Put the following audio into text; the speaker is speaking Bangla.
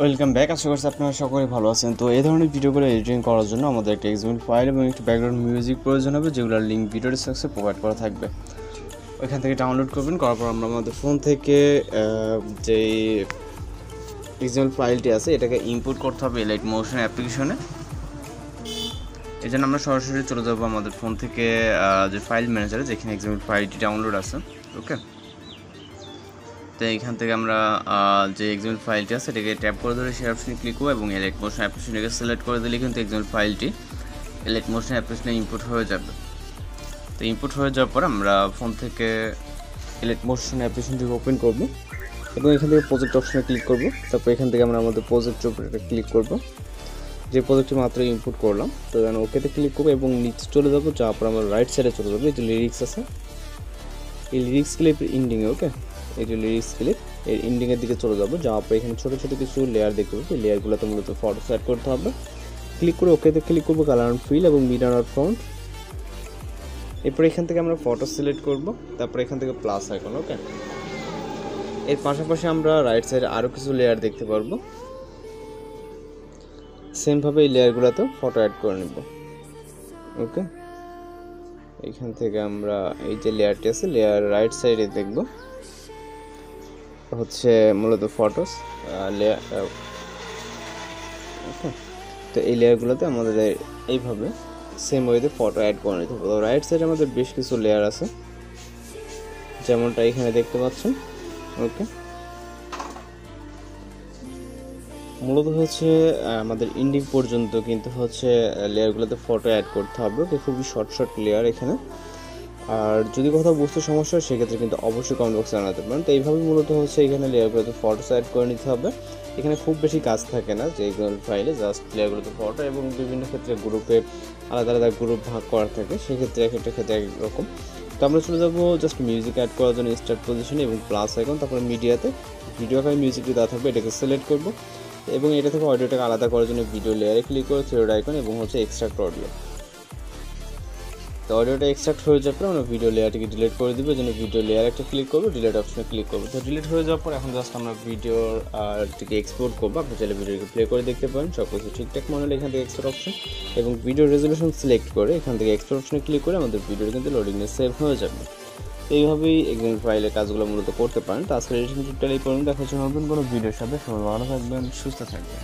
Welcome back. আশা করছি আপনারা সকলেই ভালো আছেন। তো এই ধরনের ভিডিওগুলো এডিটিং করার জন্য আমাদের একটা এক্সএমএল ফাইল এবং একটু ব্যাকগ্রাউন্ড মিউজিক প্রয়োজন হবে, যেগুলোর লিঙ্ক ভিডিও ডিসক্রিপশনে প্রোভাইড করা থাকবে। ওইখান থেকে ডাউনলোড করবেন। করার পর আমরা আমাদের ফোন থেকে যেই এক্সএমএল ফাইলটি আছে এটাকে ইম্পোর্ট করতে হবে এলাইট মোশন অ্যাপ্লিকেশনে। এই জন্য আমরা সরাসরি চলে যাবো আমাদের ফোন থেকে যে ফাইল ম্যানেজারে, যেখানে এক্সএমএল ফাইলটি ডাউনলোড আছে। ওকে, তো এইখান থেকে আমরা যে এক্সএমএল ফাইলটি আছে এটাকে ট্যাপ করে ধরে সেই অপশনে ক্লিক করব এবং এলাইট মোশন অ্যাপ্লিকেশনটাকে সিলেক্ট করে দিলে কিন্তু এক্সএমএল ফাইলটি এলাইট মোশন অ্যাপ্লিকেশনে ইম্পোর্ট হয়ে যাবে। তো ইম্পোর্ট হয়ে যাওয়ার পর আমরা ফোন থেকে এলাইট মোশন অ্যাপ্লিকেশনটিকে ওপেন করব এবং এখান থেকে প্রজেক্ট অপশনে ক্লিক করব। তারপর এখান থেকে আমরা আমাদের প্রজেক্টের উপরে ক্লিক করব, যে প্রজেক্টটি মাত্র ইম্পোর্ট করলাম। তো এখানে ওকেতে ক্লিক করবো এবং নিচে চলে যাবো, যাওয়ার পর আমরা রাইট সাইডে চলে যাবো। এই যে লিরিক্স আছে, এই লিরিক্স ক্লিপের ইন্ডিংয়ে, ওকে, এই যে লিরিক্স ক্লিপ এর ইন্ডিংয়ের দিকে চলে যাবো। যাওয়ার পর এখানে ছোটো ছোটো কিছু লেয়ার দেখতে পাবো। এই লেয়ারগুলোতে মূলত ফটো সেট করতে হবে। ক্লিক করে ওকেতে ক্লিক করবো, কালার অ্যান্ড ফিল এবং মিরর আর ফন্ট। এরপর এখান থেকে আমরা ফটো সিলেক্ট করব, তারপর এখান থেকে প্লাস আইকন। ওকে, এর পাশাপাশি আমরা রাইট সাইডে আরও কিছু লেয়ার দেখতে পারবো। সেমভাবে এই লেয়ারগুলোতেও ফটো অ্যাড করে নেব। ওকে, এইখান থেকে আমরা এই যে লেয়ারটি আছে লেয়ার রাইট সাইডে দেখব হচ্ছে মূলত ফটোস লেয়ার। ওকে, তো এই লেয়ারগুলোতে আমাদের এইভাবে সেম ওয়েতে ফটো অ্যাড করে নিতে হবে। তো রাইট সাইডে আমাদের বেশ কিছু লেয়ার আছে, যেমনটা এখানে দেখতে পাচ্ছেন। ওকে, মূলত হচ্ছে আমাদের ইন্ডিং পর্যন্ত কিন্তু হচ্ছে লেয়ারগুলোতে ফটো অ্যাড করতে হবে। ওকে, খুবই শর্ট শর্ট লেয়ার এখানে। আর যদি কোথাও বুঝতে সমস্যা হয় সেক্ষেত্রে কিন্তু অবশ্যই কমেন্ট বক্সে জানাতে পারেন। তো এইভাবে মূলত হচ্ছে এখানে লেয়ারগুলোতে ফটো অ্যাড করে নিতে হবে। এখানে খুব বেশি কাজ থাকে না, যে এগুলো ফাইলে জাস্ট লেয়ারগুলোতে ফটো এবং বিভিন্ন ক্ষেত্রে গ্রুপে আলাদা আলাদা গ্রুপ ভাগ করা থাকে, সেক্ষেত্রে এক একটা ক্ষেত্রে এক রকম। তো আমরা চলে যাবো জাস্ট মিউজিক অ্যাড করার জন্য স্টার্ট পজিশনে এবং প্লাস আইকন, তারপরে মিডিয়াতে ভিডিও ফাইল মিউজিকটি দেওয়া থাকবে, এটাকে সিলেক্ট করব এবং এটা থেকে অডিওটাকে আলাদা করার জন্য ভিডিও লেয়ারে ক্লিক করে থ্রেড আইকন এবং হচ্ছে এক্সট্রাক্ট অডিও। তো অডিওটা এক্সট্রাক্ট হয়ে যাওয়ার পর আমরা ভিডিও লেয়ারটিকে ডিলিট করে দেবো। জন্য ভিডিও লেয়ার একটা ক্লিক করবো, ডিলিট অপশনে ক্লিক করবো। তো ডিলিট হয়ে যাওয়ার পর এখন জাস্ট আমরা ভিডিওটিকে এক্সপোর্ট করবো। আপনি চাইলে ভিডিওকে প্লে করে দেখতে পারেন। সব কিছু ঠিকঠাক মনে হলে এখান থেকে এক্সপোর্ট অপশন এবং ভিডিও রেজলিউশন সিলেক্ট করে এখান থেকে এক্সপোর্ট অপশনে ক্লিক করে আমাদের ভিডিওটি কিন্তু লোডিংয়ে সেভ হয়ে যাবে। তো এইভাবেই এক্সএমএল ফাইলের কাজগুলো মূলত করতে পারেন। তো আজকের এডিটিং টিউটোরিয়াল এই পর্যন্ত। দেখা হচ্ছে নতুন কোনো ভিডিওর সাথে। সবাই ভালো থাকবেন, সুস্থ থাকবেন।